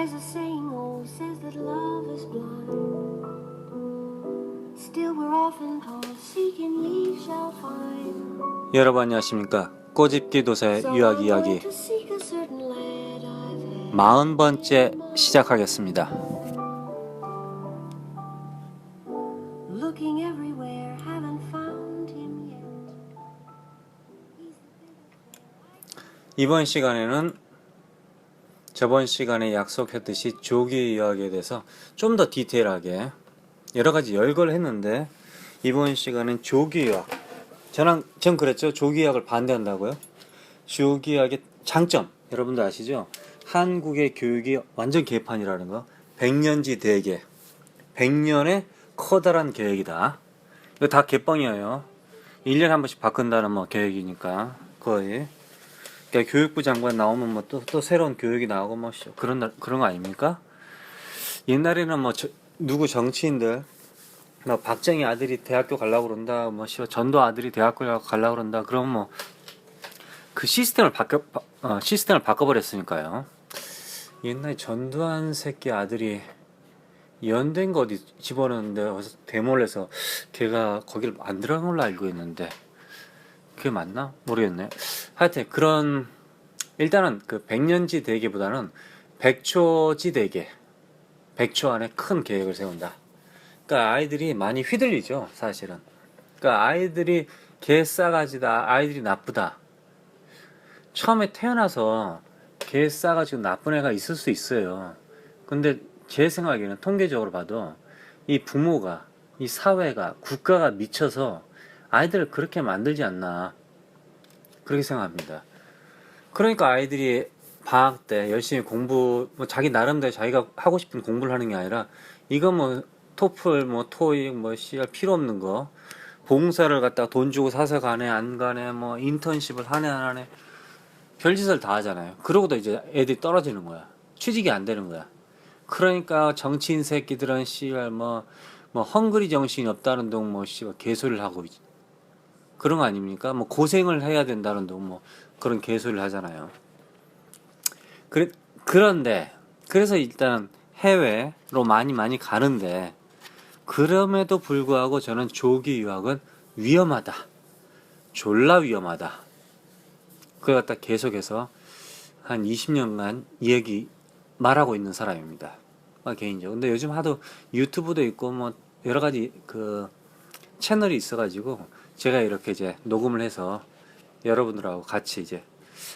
There's a saying old says that love is blind. Still we're often told, seek and ye shall find. 여러분 안녕하십니까? 꼬집기 도사의 So 유학 I'm 이야기 going to seek a certain lad I've had. 40번째 시작하겠습니다. Looking everywhere, haven't found him yet. 이번 시간에는 저번 시간에 약속했듯이 조기 유학에 대해서 좀 더 디테일하게 여러가지 열거를 했는데, 이번 시간은 조기 유학, 전 그랬죠. 조기 유학을 반대한다고요. 조기 유학의 장점 여러분도 아시죠? 한국의 교육이 완전 개판이라는 거. 100년지 대계, 100년의 커다란 계획이다. 이거 다 개뻥이에요. 1년에 한 번씩 바꾼다는 뭐 계획이니까 거의. 그러니까 교육부 장관 나오면 뭐 또 새로운 교육이 나오고 뭐 그런 거 아닙니까? 옛날에는 뭐 누구 정치인들 뭐 박정희 아들이 대학교 가려고 그런다, 뭐 전도 아들이 대학교 가려고 그런다, 그러면 뭐 그 시스템을 바꿔버렸으니까요. 옛날에 전두환 새끼 아들이 연대인 거 어디 집어넣는데 대몰래서 걔가 거기를 안 들어간 걸로 알고 있는데, 그게 맞나? 모르겠네. 하여튼 그런, 일단은 그 100년지 대계보다는 100초지 대계, 100초 안에 큰 계획을 세운다. 그러니까 아이들이 많이 휘둘리죠, 사실은. 그러니까 아이들이 개싸가지다, 아이들이 나쁘다. 처음에 태어나서 개싸가지고 나쁜 애가 있을 수 있어요. 근데 제 생각에는 통계적으로 봐도 이 부모가, 이 사회가, 국가가 미쳐서 아이들을 그렇게 만들지 않나, 그렇게 생각합니다. 그러니까 아이들이 방학 때 열심히 공부, 뭐 자기 나름대로 자기가 하고 싶은 공부를 하는 게 아니라, 이거 뭐 토플, 뭐 토익, 뭐 필요 없는 거, 봉사를 갖다가 돈 주고 사서 가네 안 가네, 뭐 인턴십을 하네 안 하네, 별짓을 다 하잖아요. 그러고도 이제 애들이 떨어지는 거야. 취직이 안 되는 거야. 그러니까 정치인 새끼들은 뭐 헝그리 정신이 없다는 둥 뭐 개소리를 하고 있지. 그런 거 아닙니까? 뭐 고생을 해야 된다는 둥 뭐 그런 개소리를 하잖아요. 그런데 그래서 일단 해외로 많이 가는데, 그럼에도 불구하고 저는 조기 유학은 위험하다, 졸라 위험하다, 그걸 갖다 계속해서 한 20년간 이야기 말하고 있는 사람입니다. 개인적으로. 근데 요즘 하도 유튜브도 있고 뭐 여러 가지 그 채널이 있어가지고 제가 이렇게 이제 녹음을 해서 여러분들하고 같이 이제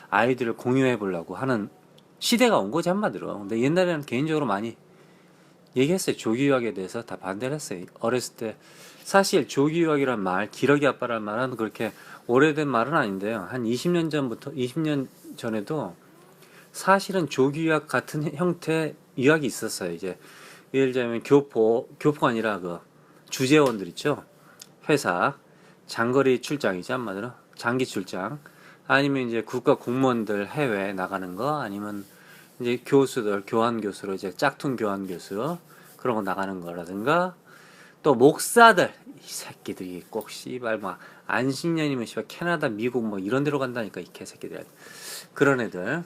아이들을 공유해 보려고 하는 시대가 온 거지, 한마디로. 근데 옛날에는 개인적으로 많이 얘기했어요. 조기 유학에 대해서 다 반대를 했어요. 어렸을 때 사실 조기 유학이란 말, 기러기 아빠란 말은 그렇게 오래된 말은 아닌데요. 한 20년 전에도 사실은 조기 유학 같은 형태의 유학이 있었어요. 이제 예를 들자면 교포가 아니라 그 주재원들 있죠. 회사 장거리 출장이죠, 한마디로 장기 출장. 아니면 이제 국가 공무원들 해외 나가는 거, 아니면 이제 교수들 교환 교수로 이제 짝퉁 교환 교수 그런 거 나가는 거라든가, 또 목사들, 이 새끼들이 꼭 씨발 막 안식년이면 씨발 캐나다 미국 뭐 이런 데로 간다니까, 이 개새끼들. 그런 애들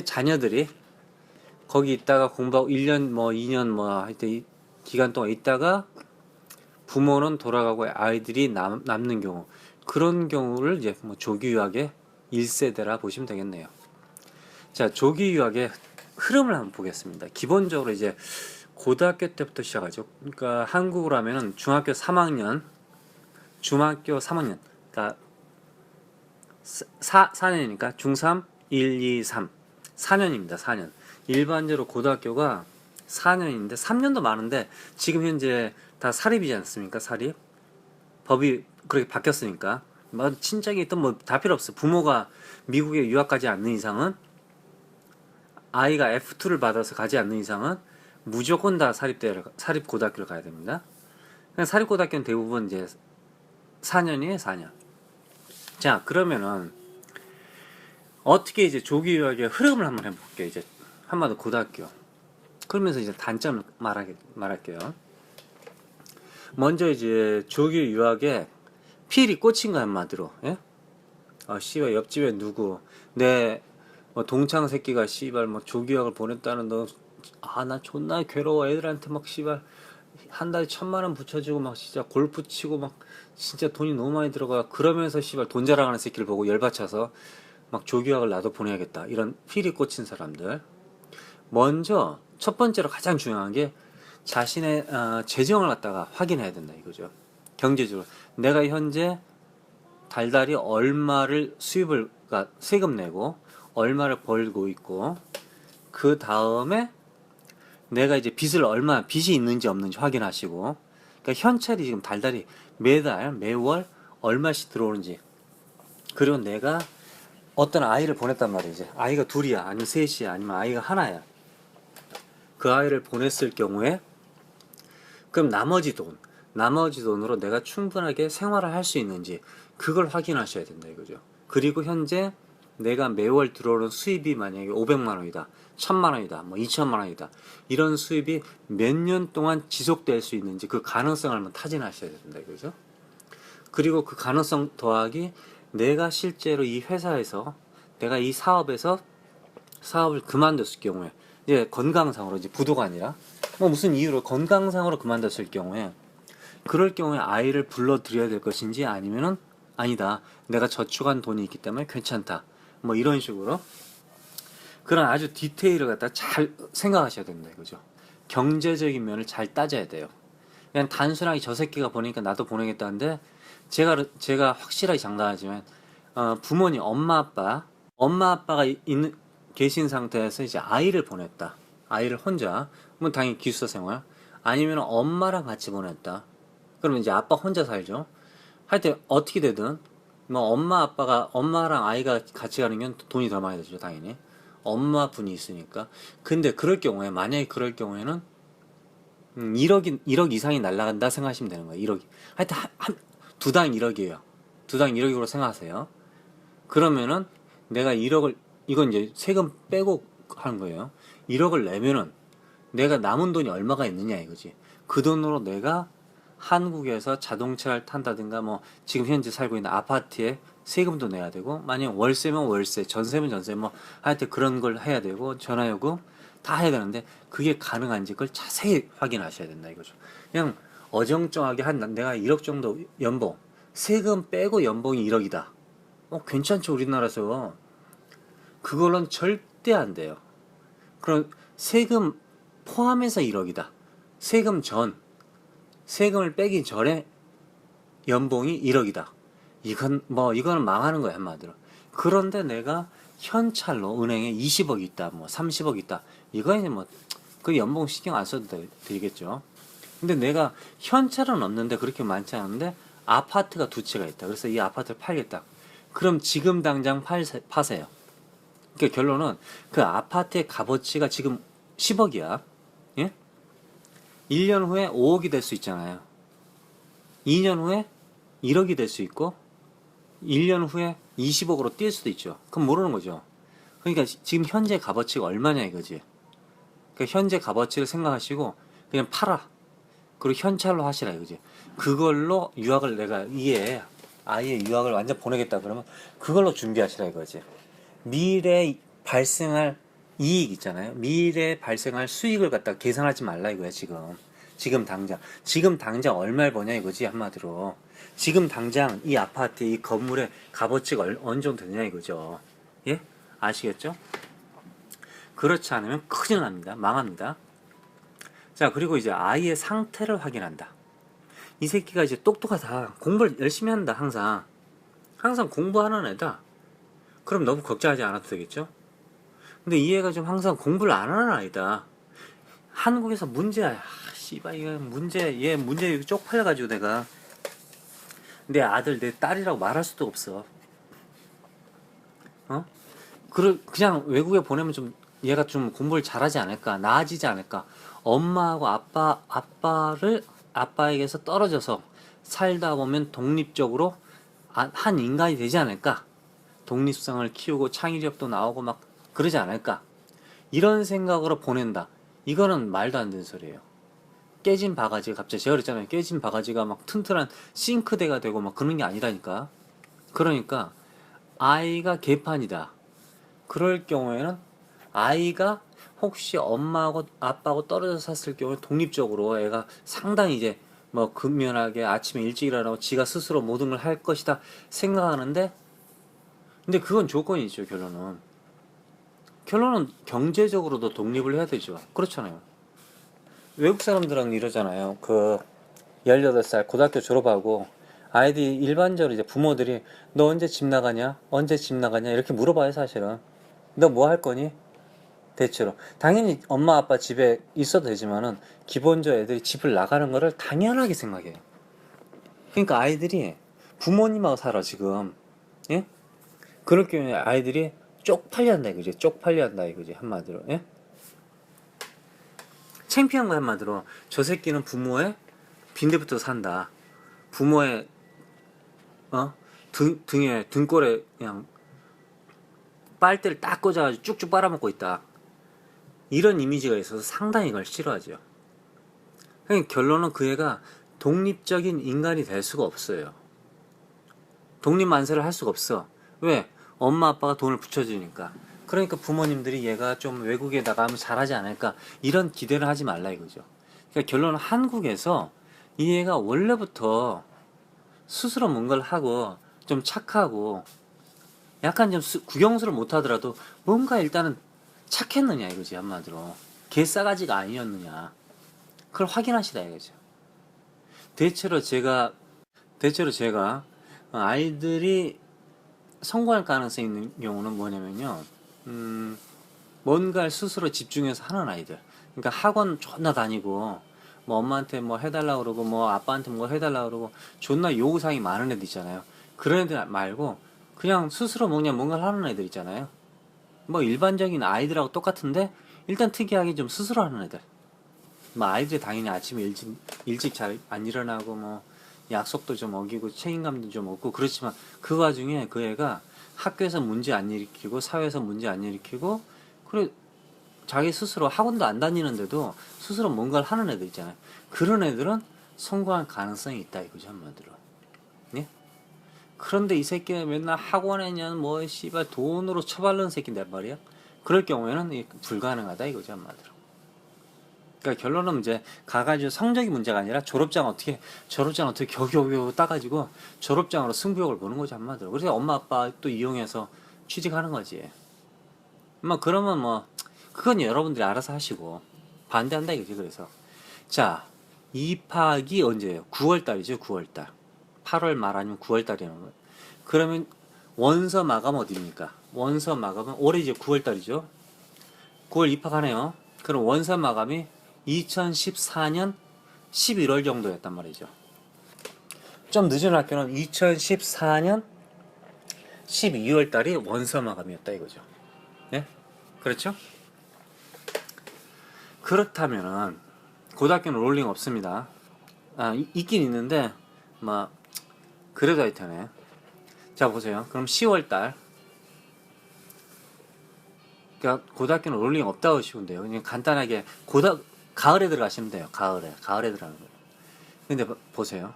자녀들이 거기 있다가 공부하고 1년 뭐 2년 뭐 하여튼 기간 동안 있다가 부모는 돌아가고 아이들이 남는 경우, 그런 경우를 이제 뭐 조기 유학의 1세대라 보시면 되겠네요. 자, 조기 유학의 흐름을 한번 보겠습니다. 기본적으로 이제 고등학교 때부터 시작하죠. 그러니까 한국으로 하면은 중학교 3학년, 그러니까 4년이니까 중3, 1, 2, 3. 4년입니다. 4년. 일반적으로 고등학교가 4년인데 3년도 많은데, 지금 현재 다 사립이지 않습니까? 사립. 법이 그렇게 바뀌었으니까. 뭐 친척이 있던 뭐 다 필요 없어. 부모가 미국에 유학 가지 않는 이상은, 아이가 F2를 받아서 가지 않는 이상은 무조건 다 사립 고등학교를 가야 됩니다. 사립 고등학교는 대부분 이제 4년이에요, 4년. 자, 그러면은 어떻게 이제 조기 유학의 흐름을 한번 해볼게요. 이제 한마디로 고등학교. 그러면서 이제 단점을 말할게요. 먼저 이제 조기 유학에 필이 꽂힌 거, 한마디로. 예? 씨발 옆집에 누구 내 뭐 동창 새끼가 씨발 뭐 조기 유학을 보냈다는 너 나 존나 괴로워. 애들한테 막 씨발 한 달에 1,000만 원 붙여주고 막 진짜 골프 치고 막 진짜 돈이 너무 많이 들어가. 그러면서 씨발 돈 자랑하는 새끼를 보고 열받쳐서 막 조교학을 나도 보내야겠다. 이런 필이 꽂힌 사람들. 먼저 첫 번째로 가장 중요한 게 자신의 재정을 갖다가 확인해야 된다 이거죠. 경제적으로 내가 현재 달달이 얼마를 수입을 세금 내고 얼마를 벌고 있고, 그 다음에 내가 이제 빚이 있는지 없는지 확인하시고, 그러니까 현찰이 지금 달달이 매달 매월 얼마씩 들어오는지, 그리고 내가 어떤 아이를 보냈단 말이지. 아이가 둘이야 아니면 셋이야 아니면 아이가 하나야. 그 아이를 보냈을 경우에 그럼 나머지 돈으로 내가 충분하게 생활을 할 수 있는지 그걸 확인하셔야 된다 이거죠. 그리고 현재 내가 매월 들어오는 수입이 만약에 500만 원이다, 1,000만 원이다, 뭐 2,000만 원이다, 이런 수입이 몇 년 동안 지속될 수 있는지 그 가능성을 한번 타진하셔야 된다 이거죠. 그리고 그 가능성 더하기 내가 실제로 이 회사에서 내가 이 사업에서 사업을 그만뒀을 경우에, 이제 건강상으로, 이제 부도가 아니라 뭐 무슨 이유로 건강상으로 그만뒀을 경우에, 그럴 경우에 아이를 불러들여야 될 것인지 아니면은 아니다, 내가 저축한 돈이 있기 때문에 괜찮다, 뭐 이런 식으로 그런 아주 디테일을 갖다 잘 생각하셔야 된다 이거죠. 경제적인 면을 잘 따져야 돼요. 그냥 단순하게 저 새끼가 보니까 나도 보내겠다는데, 제가 확실하게 장담하지만 부모님, 엄마 아빠가 계신 상태에서 이제 아이를 보냈다, 아이를 혼자, 뭐 당연히 기숙사 생활, 아니면 엄마랑 같이 보냈다, 그러면 이제 아빠 혼자 살죠. 하여튼 어떻게 되든 뭐 엄마랑 아이가 같이 가는 건 돈이 더 많이 들죠 당연히, 엄마 분이 있으니까. 근데 만약에 그럴 경우에는 1억 이상이 날라간다 생각하시면 되는 거예요. 1억. 하여튼 두당 1억이에요. 두당 1억으로 생각하세요. 그러면은 내가 1억을, 이건 이제 세금 빼고 하는 거예요. 1억을 내면은 내가 남은 돈이 얼마가 있느냐 이거지. 그 돈으로 내가 한국에서 자동차를 탄다든가, 뭐 지금 현재 살고 있는 아파트에 세금도 내야 되고, 만약 월세면 월세, 전세면 전세, 뭐 하여튼 그런 걸 해야 되고, 전화요금 다 해야 되는데 그게 가능한지 그걸 자세히 확인하셔야 된다 이거죠. 그냥 어정쩡하게 내가 1억 정도 연봉, 세금 빼고 연봉이 1억이다, 괜찮죠 우리나라에서. 그걸로는 절대 안 돼요. 그럼 세금 포함해서 1억이다, 세금을 빼기 전에 연봉이 1억이다, 이거는 망하는 거야 한마디로. 그런데 내가 현찰로 은행에 20억 있다, 뭐 30억 있다, 이거는 그 연봉 신경 안 써도 되겠죠. 근데 내가 현찰은 없는데, 그렇게 많지 않은데 아파트가 2채가 있다, 그래서 이 아파트를 팔겠다. 그럼 지금 당장 파세요. 그러니까 결론은 그 아파트의 값어치가 지금 10억이야. 예? 1년 후에 5억이 될 수 있잖아요. 2년 후에 1억이 될 수 있고, 1년 후에 20억으로 뛸 수도 있죠. 그럼 모르는 거죠. 그러니까 지금 현재 값어치가 얼마냐 이거지. 그러니까 현재 값어치를 생각하시고 그냥 팔아. 그리고 현찰로 하시라 이거지. 그걸로 유학을, 내가 아이의 유학을 완전 보내겠다 그러면 그걸로 준비하시라 이거지. 미래에 발생할 이익 있잖아요. 미래에 발생할 수익을 갖다 계산하지 말라 이거야 지금 당장 얼마를 버냐 이거지 한마디로. 지금 당장 이 아파트, 이 건물의 값어치가 어느 정도 되냐 이거죠. 예? 아시겠죠? 그렇지 않으면 큰일 납니다. 망합니다. 자, 그리고 이제 아이의 상태를 확인한다. 이 새끼가 이제 똑똑하다, 공부를 열심히 한다, 항상 공부하는 애다, 그럼 너무 걱정하지 않아도 되겠죠? 근데 이 애가 좀 항상 공부를 안 하는 아이다, 한국에서 문제야. 씨발, 얘 문제 쪽팔려가지고 내가 내 아들, 내 딸이라고 말할 수도 없어. 그냥 외국에 보내면 좀 얘가 좀 공부를 잘하지 않을까, 나아지지 않을까, 엄마하고 아빠에게서 떨어져서 살다 보면 독립적으로 한 인간이 되지 않을까, 독립성을 키우고 창의력도 나오고 막 그러지 않을까, 이런 생각으로 보낸다. 이거는 말도 안 되는 소리예요. 깨진 바가지가 갑자기, 제가 그랬잖아요, 깨진 바가지가 막 튼튼한 싱크대가 되고 막 그런 게 아니라니까. 그러니까 아이가 개판이다, 그럴 경우에는 아이가 혹시 엄마하고 아빠하고 떨어져 샀을 경우에 독립적으로 애가 상당히 이제 뭐 근면하게 아침에 일찍 일어나고 지가 스스로 모든 걸 할 것이다 생각하는데, 근데 그건 조건이죠. 결론은 경제적으로도 독립을 해야 되죠. 그렇잖아요. 외국 사람들은 이러잖아요. 그 18살 고등학교 졸업하고 아이들이 일반적으로 이제 부모들이 너 언제 집 나가냐? 언제 집 나가냐? 이렇게 물어봐요, 사실은. 너 뭐 할 거니? 대체로. 당연히 엄마 아빠 집에 있어도 되지만은 기본적으로 애들이 집을 나가는 거를 당연하게 생각해요. 그러니까 아이들이 부모님하고 살아, 지금. 예? 그럴 경우에 아이들이 쪽팔려 한다 이거지. 쪽팔려 한다 이거지, 한마디로. 예? 창피한 거 한마디로. 저 새끼는 부모의 빈대부터 산다. 부모의 등에 등골에 그냥 빨대를 딱 꽂아가지고 쭉쭉 빨아먹고 있다. 이런 이미지가 있어서 상당히 이걸 싫어하죠. 그러니까 결론은 그 애가 독립적인 인간이 될 수가 없어요. 독립만세를 할 수가 없어. 왜? 엄마 아빠가 돈을 붙여주니까. 그러니까 부모님들이 얘가 좀 외국에 나가면 잘하지 않을까 이런 기대를 하지 말라 이거죠. 그러니까 결론은 한국에서 이 애가 원래부터 스스로 뭔가를 하고 좀 착하고 약간 좀 국영수를 못하더라도 뭔가 일단은 착했느냐 이거지, 한마디로. 개싸가지가 아니었느냐, 그걸 확인하시다 이거죠. 대체로 제가 아이들이 성공할 가능성이 있는 경우는 뭐냐면요, 뭔가를 스스로 집중해서 하는 아이들. 그러니까 학원 존나 다니고 뭐 엄마한테 뭐 해달라고 그러고 뭐 아빠한테 뭐 해달라고 그러고 존나 요구사항이 많은 애들 있잖아요. 그런 애들 말고 그냥 스스로 그냥 뭔가를 하는 애들 있잖아요. 뭐 일반적인 아이들하고 똑같은데 일단 특이하게 좀 스스로 하는 애들. 뭐 아이들이 당연히 아침에 일찍 잘 안 일어나고 뭐 약속도 좀 어기고 책임감도 좀 없고 그렇지만 그 와중에 그 애가 학교에서 문제 안 일으키고 사회에서 문제 안 일으키고, 그래 자기 스스로 학원도 안 다니는데도 스스로 뭔가를 하는 애들 있잖아요. 그런 애들은 성공할 가능성이 있다 이거죠, 한마디로. 예? 그런데 이 새끼가 맨날 학원에냐 뭐 씨발 돈으로 처발르는 새끼인데 말이야. 그럴 경우에는 불가능하다 이거죠, 한마디로. 그러니까 결론은 이제 가가지고 성적이 문제가 아니라 졸업장 어떻게 겨우겨우 따가지고 졸업장으로 승부욕을 보는 거지, 한마디로. 그래서 엄마 아빠 또 이용해서 취직하는 거지. 뭐 그러면 뭐 그건 여러분들이 알아서 하시고 반대한다 이거지. 그래서 자, 입학이 언제예요? 9월달이죠. 9월달. 8월 말 아니면 9월달이라는 거예요. 그러면 원서 마감 어디입니까? 원서 마감은 올해 이제 9월달이죠. 9월 입학하네요. 그럼 원서 마감이 2014년 11월 정도였단 말이죠. 좀 늦은 학교는 2014년 12월 달이 원서 마감이었다 이거죠. 네? 그렇죠? 그렇다면은 고등학교는 롤링 없습니다. 있긴 있는데 뭐 그래도 하여튼에. 자 보세요. 그럼 10월 달, 그러니까 고등학교는 롤링 없다고 쉬운데요. 그냥 간단하게 가을에 들어가시면 돼요. 가을에 들어가는 거예요. 근데 보세요.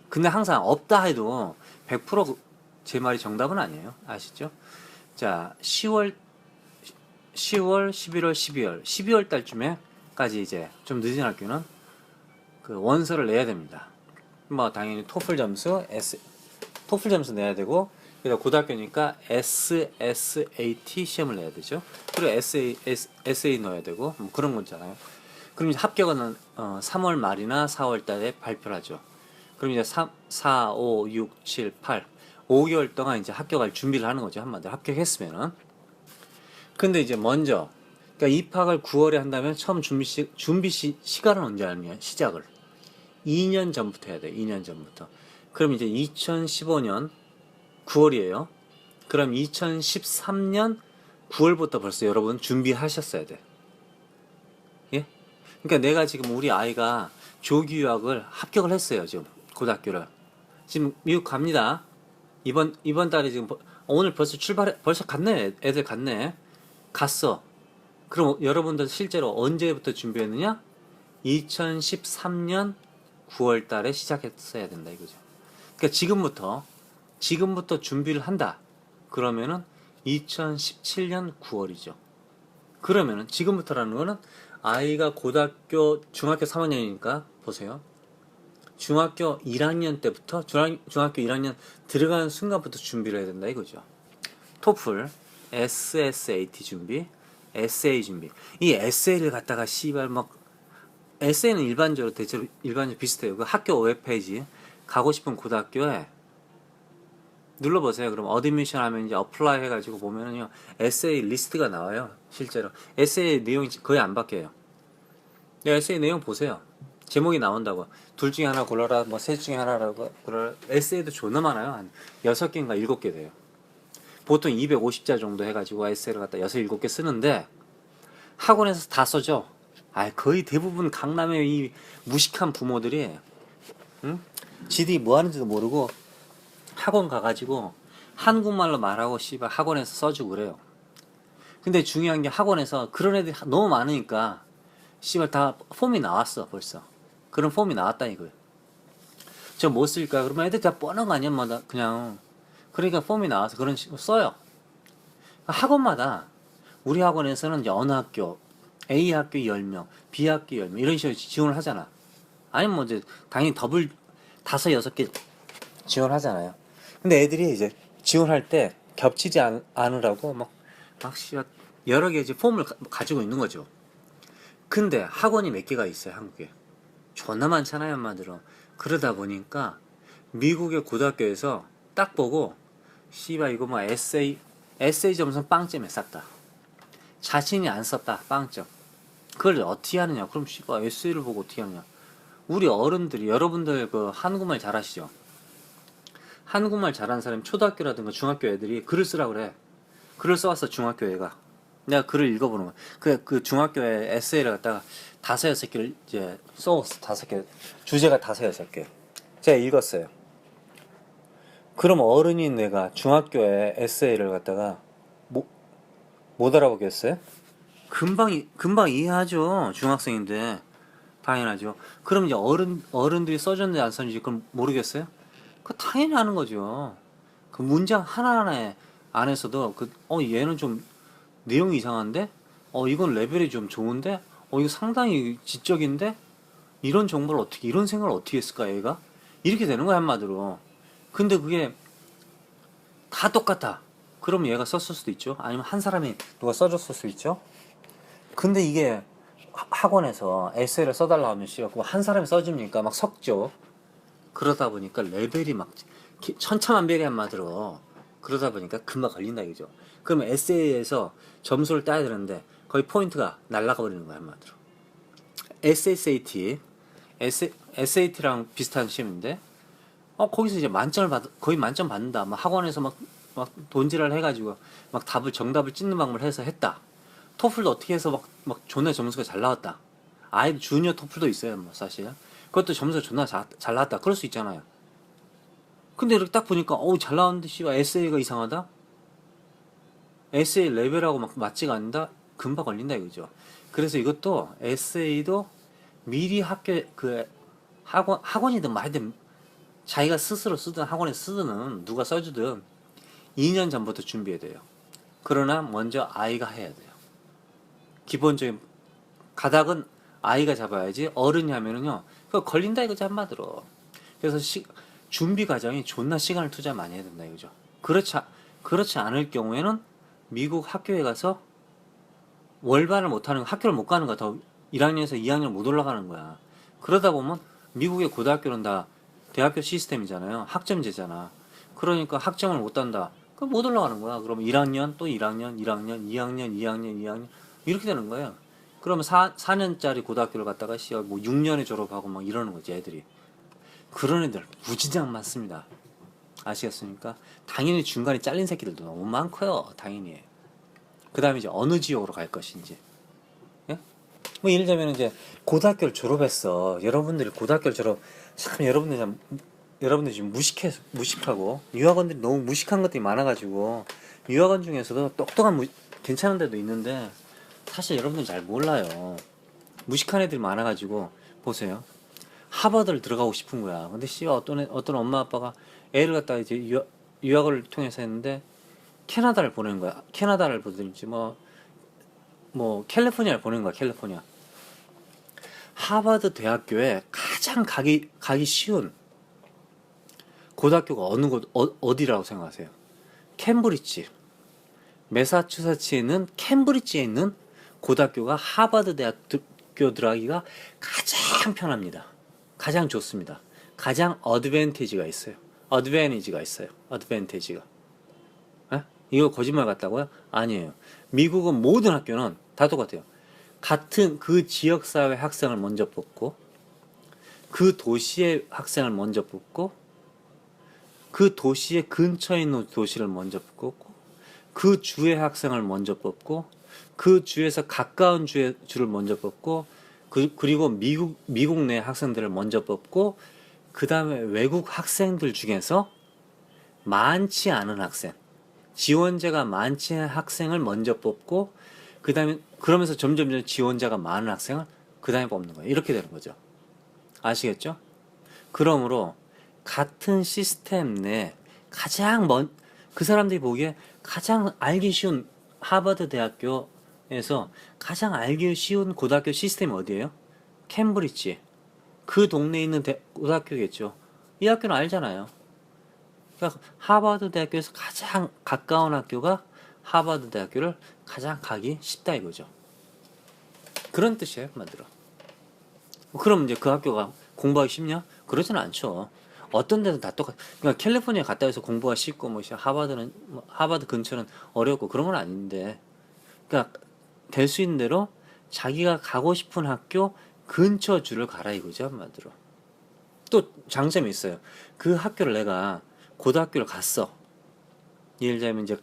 근데 항상 없다 해도 100%제 말이 정답은 아니에요. 아시죠? 자, 10월, 11월, 12월 달쯤에까지 이제 좀 늦은 학교는 그 원서를 내야 됩니다. 뭐 당연히 토플 점수 내야 되고, 그리고 고등학교니까 SSAT 시험을 내야 되죠. 그리고 SA 넣어야 되고 뭐 그런 거 있잖아요. 그럼 이제 합격은 3월 말이나 4월 달에 발표를 하죠. 그럼 이제 4, 5, 6, 7, 8 5개월 동안 이제 합격할 준비를 하는 거죠. 한마디로 합격했으면은. 근데 이제 먼저 그러니까 입학을 9월에 한다면 처음 준비 시간은 언제 하느냐? 시작을 2년 전부터 해야 돼요. 2년 전부터. 그럼 이제 2015년 9월이에요. 그럼 2013년 9월부터 벌써 여러분 준비하셨어야 돼. 예? 그러니까 내가 지금 우리 아이가 조기 유학을 합격을 했어요. 지금 고등학교를. 지금 미국 갑니다. 이번 달에 지금 오늘 벌써 갔네. 애들 갔네. 갔어. 그럼 여러분들 실제로 언제부터 준비했느냐? 2013년 9월 달에 시작했어야 된다 이거죠. 그러니까 지금부터 준비를 한다. 그러면은 2017년 9월이죠. 그러면은 지금부터라는 거는 아이가 중학교 3학년이니까 보세요. 중학교 1학년 때부터 중학교 1학년 들어가는 순간부터 준비를 해야 된다 이거죠. 토플, SSAT 준비, 에세이 준비. 이 에세이를 갖다가 씨발 막 에세이는 일반적으로 비슷해요. 그 학교 웹페이지 가고 싶은 고등학교에 눌러보세요. 그럼 어드미션 하면 이제 어플라이 해가지고 보면은요 에세이 리스트가 나와요. 실제로 에세이 내용이 거의 안 바뀌어요. 에세이 내용 보세요. 제목이 나온다고. 둘 중에 하나 골라라, 뭐 셋 중에 하나라고 골라라. 에세이도 존나 많아요. 한 6개인가 7개 돼요. 보통 250자 정도 해가지고 에세이를 갖다 6, 7개 쓰는데 학원에서 다 써줘. 거의 대부분 강남의 이 무식한 부모들이 응? 지들이 뭐 하는지도 모르고 학원 가가지고 한국말로 말하고 씨발 학원에서 써주고 그래요. 근데 중요한 게 학원에서 그런 애들이 너무 많으니까 씨발 다 폼이 나왔어 벌써. 그런 폼이 나왔다 이거예요. 저 뭐 쓸까? 그러면 애들 다 뻔한 거 아니야? 그냥 그러니까 폼이 나와서 그런 식으로 써요. 학원마다 우리 학원에서는 이제 어느 학교 A 학교 10명, B 학교 10명 이런 식으로 지원을 하잖아. 아니면 뭐 이제 당연히 더블 5, 6개 지원하잖아요. 근데 애들이 이제 지원할 때 겹치지 않으라고 막 씨발 여러 개 이제 폼을 가지고 있는 거죠. 근데 학원이 몇 개가 있어요, 한국에. 존나 많잖아요, 한마디로. 그러다 보니까 미국의 고등학교에서 딱 보고 씨발 이거 뭐 에세이 점수는 빵점에 싹 다. 자신이 안 썼다, 빵점. 그걸 어떻게 하느냐? 그럼 씨발 에세이를 보고 어떻게 하느냐? 우리 어른들이 여러분들 그 한국말 잘하시죠? 한국말 잘하는 사람이 초등학교라든가 중학교 애들이 글을 쓰라 그래. 글을 써왔어 중학교 애가. 내가 글을 읽어보는 거야. 그 중학교에 에세이를 갖다가 5, 6개를 이제 써왔어. 5개. 주제가 5, 6개. 제가 읽었어요. 그럼 어른인 내가 중학교에 에세이를 갖다가 못 알아보겠어요? 금방 이해하죠. 중학생인데. 당연하죠. 그럼 이제 어른들이 써줬는지 안 썼는지 그럼 모르겠어요? 그 당연히 하는 거죠. 그 문장 하나하나에 안에서도 얘는 좀 내용이 이상한데? 이건 레벨이 좀 좋은데? 이거 상당히 지적인데? 이런 정보를 이런 생각을 어떻게 했을까, 얘가? 이렇게 되는 거야, 한마디로. 근데 그게 다 똑같아. 그럼 얘가 썼을 수도 있죠. 아니면 한 사람이 누가 써줬을 수도 있죠. 근데 이게 학원에서 에세이를 써달라 하면 그거 한 사람이 써줍니까? 막 섞죠. 그러다 보니까 레벨이 막 천차만별이 한마디로 그러다 보니까 금방 걸린다 이거죠. 그러면 에세이에서 점수를 따야 되는데 거의 포인트가 날아가 버리는 거야 한마디로. SAT랑 비슷한 시험인데 거기서 이제 거의 만점 받는다. 막 학원에서 막 돈지랄 해가지고 막 정답을 찢는 방법을 해서 했다. 토플도 어떻게 해서 막 존나 점수가 잘 나왔다. 아예 주니어 토플도 있어요, 뭐 사실. 그것도 점수가 존나 잘 나왔다. 그럴 수 있잖아요. 근데 이렇게 딱 보니까 잘 나왔는데 씨발 에세이가 이상하다. 에세이 레벨하고 막 맞지가 않는다. 금방 걸린다 이거죠. 그래서 이것도 에세이도 미리 학원이든 말든 자기가 스스로 쓰든 학원에 쓰든 누가 써주든 2년 전부터 준비해야 돼요. 그러나 먼저 아이가 해야 돼요. 기본적인 가닥은 아이가 잡아야지 어른이 하면은요 그거 걸린다 이거지 한마디로. 그래서 준비 과정이 존나 시간을 투자 많이 해야 된다 이거죠. 그렇지 않을 경우에는 미국 학교에 가서 월반을 못하는 학교를 못 가는 거야. 더 1학년에서 2학년 못 올라가는 거야. 그러다 보면 미국의 고등학교는 다 대학교 시스템이잖아요. 학점제잖아. 그러니까 학점을 못 단다. 그럼 못 올라가는 거야. 그럼 1학년 또 1학년 2학년 이렇게 되는 거예요. 그러면 4년짜리 고등학교를 갔다가 뭐 6년에 졸업하고 막 이러는 거지 애들이. 그런 애들 무지장 많습니다. 아시겠습니까? 당연히 중간에 잘린 새끼들도 너무 많고요. 당연히. 그 다음에 이제 어느 지역으로 갈 것인지. 예? 뭐 예를 들면 이제 고등학교를 졸업했어. 여러분들이 고등학교를 참 여러분들 지금 무식하고 유학원들이 너무 무식한 것들이 많아가지고 유학원 중에서도 똑똑한 괜찮은 데도 있는데 사실 여러분들 잘 몰라요. 무식한 애들이 많아가지고 보세요. 하버드를 들어가고 싶은 거야. 근데 어떤 엄마 아빠가 애를 갖다가 이제 유학을 통해서 했는데 캐나다를 보내는 거야. 캐나다를 보든지 뭐 뭐 캘리포니아를 보낸 거야. 캘리포니아. 하버드 대학교에 가장 가기 쉬운 고등학교가 어디라고 생각하세요? 캠브리지. 매사추세츠에 있는 캠브리지에 있는 고등학교가 하버드 대학교 들어가기가 가장 편합니다. 가장 좋습니다. 가장 어드밴티지가 있어요. 어드밴티지가. 에? 이거 거짓말 같다고요? 아니에요. 미국은 모든 학교는 다 똑같아요. 같은 그 지역사회 학생을 먼저 뽑고, 그 도시의 학생을 먼저 뽑고, 그 도시의 근처에 있는 도시를 먼저 뽑고, 그 주의 학생을 먼저 뽑고, 그 주에서 가까운 주를 먼저 뽑고, 그리고 미국 내 학생들을 먼저 뽑고, 그 다음에 외국 학생들 중에서 많지 않은 학생, 지원자가 많지 않은 학생을 먼저 뽑고, 그 다음에 그러면서 점점 지원자가 많은 학생을 그 다음에 뽑는 거예요. 이렇게 되는 거죠. 아시겠죠? 그러므로 같은 시스템 내 가장 그 사람들이 보기에 가장 알기 쉬운 하버드 대학교에서 가장 알기 쉬운 고등학교 시스템이 어디예요? 캠브리지. 그 동네에 있는 고등학교겠죠. 이 학교는 알잖아요. 그러니까 하버드 대학교에서 가장 가까운 학교가 하버드 대학교를 가장 가기 쉽다 이거죠. 그런 뜻이에요, 한마디로. 그럼 이제 그 학교가 공부하기 쉽냐? 그러진 않죠. 어떤 데는 다 똑같아. 그러니까 캘리포니아 갔다 해서 공부가 쉽고 뭐 하버드 근처는 어렵고 그런 건 아닌데. 그러니까 될 수 있는 대로 자기가 가고 싶은 학교 근처 주를 가라 이거죠, 한마디로. 또 장점이 있어요. 그 학교를 내가 고등학교를 갔어. 예를 들자면 이제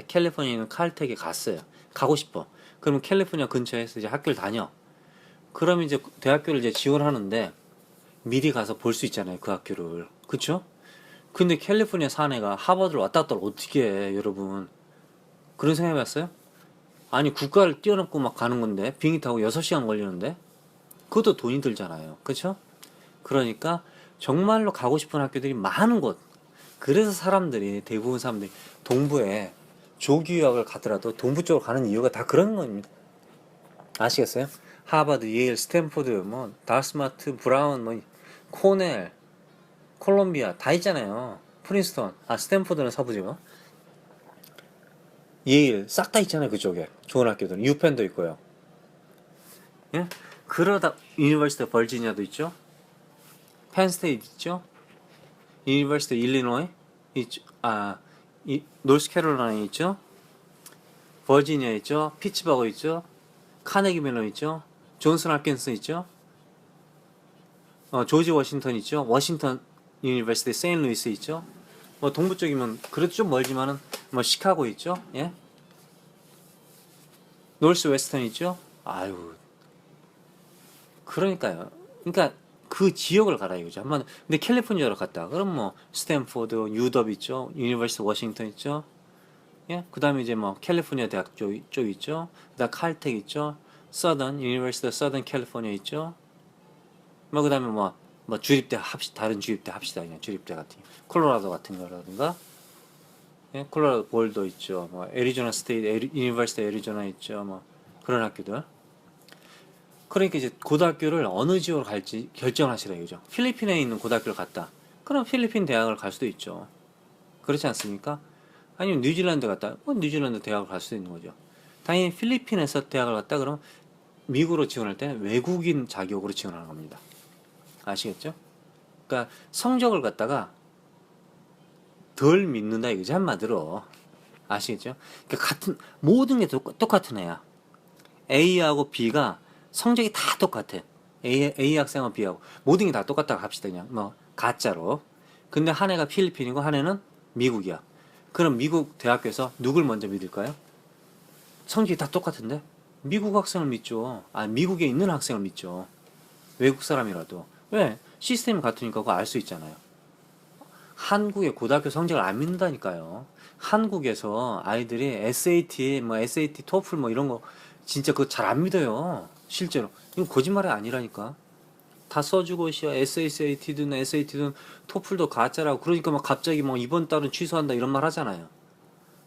캘리포니아에 있는 칼텍에 갔어요. 가고 싶어. 그러면 캘리포니아 근처에서 이제 학교를 다녀. 그럼 이제 대학교를 이제 지원하는데 미리 가서 볼 수 있잖아요, 그 학교를. 그쵸? 근데 캘리포니아 사는 애가 하버드를 왔다 갔다 어떻게 해, 여러분. 그런 생각 해봤어요? 아니, 국가를 뛰어넘고 막 가는 건데, 비행기 타고 6시간 걸리는데, 그것도 돈이 들잖아요. 그쵸? 그러니까, 정말로 가고 싶은 학교들이 많은 곳. 그래서 대부분 사람들이 동부에 조기 유학을 가더라도 동부 쪽으로 가는 이유가 다 그런 겁니다. 아시겠어요? 하버드, 예일, 스탠포드, 뭐, 다스마트, 브라운, 뭐, 코넬, 콜롬비아 다 있잖아요. 프린스턴, 스탠포드는 서부지만 예일 싹 다 있잖아요. 그쪽에 좋은 학교들은 유펜도 있고요. 예? 그러다 유니버시티 버지니아도 있죠. 펜스테이트 있죠. 유니버시티 일리노이 있죠. 노스캐롤라이나 있죠. 버지니아 있죠. 피츠버그 있죠. 카네기 멜론 있죠. 존슨 홉킨스 있죠. 조지 워싱턴 있죠. 워싱턴 유니버시티 세인트루이스 있죠. 뭐 동부 쪽이면 그래도 좀 멀지만은 뭐 시카고 있죠. 예. 노스 웨스턴 있죠. 아유. 그러니까요. 그러니까 그 지역을 가라 이거죠. 한번 근데 캘리포니아로 갔다. 그럼 뭐 스탠포드, 유덥 있죠. 유니버시티 워싱턴 있죠. 예. 그다음에 이제 뭐 캘리포니아 대학 쪽 있죠. 그다음 칼텍 있죠. 유니버시티 서던 캘리포니아 있죠. 뭐 그다음에 주립대 다른 주립대 합시다. 그냥 주립대 같은 콜로라도 같은 거라든가, 예? 콜로라도 볼도 있죠. 뭐 애리조나 스테이트 유니버시티 애리조나 있죠. 뭐 그런 학교들. 그러니까 이제 고등학교를 어느 지역으로 갈지 결정하시라 이거죠. 필리핀에 있는 고등학교를 갔다. 그럼 필리핀 대학을 갈 수도 있죠. 그렇지 않습니까? 아니면 뉴질랜드 갔다. 뉴질랜드 대학을 갈 수도 있는 거죠. 당연히 필리핀에서 대학을 갔다 그러면 미국으로 지원할 때는 외국인 자격으로 지원하는 겁니다. 아시겠죠? 그러니까 성적을 갖다가 덜 믿는다 이거지, 한마디로. 아시겠죠? 그러니까 모든 게 똑같은 애야. A하고 B가 성적이 다 똑같아. A 학생하고 B하고 모든 게 다 똑같다고 합시다. 그냥 뭐 가짜로. 근데 한 애가 필리핀이고 한 애는 미국이야. 그럼 미국 대학교에서 누굴 먼저 믿을까요? 성적이 다 똑같은데 미국 학생을 믿죠. 미국에 있는 학생을 믿죠. 외국 사람이라도. 왜? 시스템이 같으니까 그거 알 수 있잖아요. 한국의 고등학교 성적을 안 믿는다니까요. 한국에서 아이들이 SAT, 토플 이런 거 진짜 그거 잘 안 믿어요. 실제로. 이건 거짓말이 아니라니까. 다 써주고 SAT든 토플도 가짜라고. 그러니까 갑자기 이번 달은 취소한다 이런 말 하잖아요.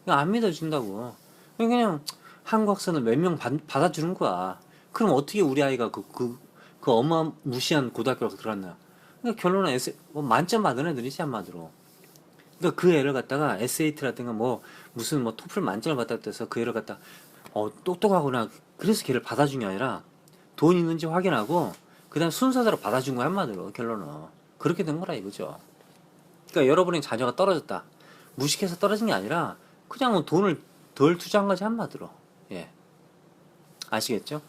그냥 안 믿어준다고. 그냥 한국 학생을 몇 명 받아주는 거야. 그럼 어떻게 우리 아이가 그 어마무시한 고등학교로 들어갔나? 그러니까 결론은 뭐 만점 받은 애들이지 한마디로. 그러니까 그 애를 갖다가 SAT라든가 뭐 무슨 뭐 토플 만점을 받았다 해서 그 애를 갖다 똑똑하구나 그래서 걔를 받아준 게 아니라 돈 있는지 확인하고 그다음 순서대로 받아준 거야 한마디로 결론은 그렇게 된 거라 이거죠. 그러니까 여러분의 자녀가 떨어졌다 무식해서 떨어진 게 아니라 그냥 뭐 돈을 덜 투자한 거지 한마디로. 예, 아시겠죠?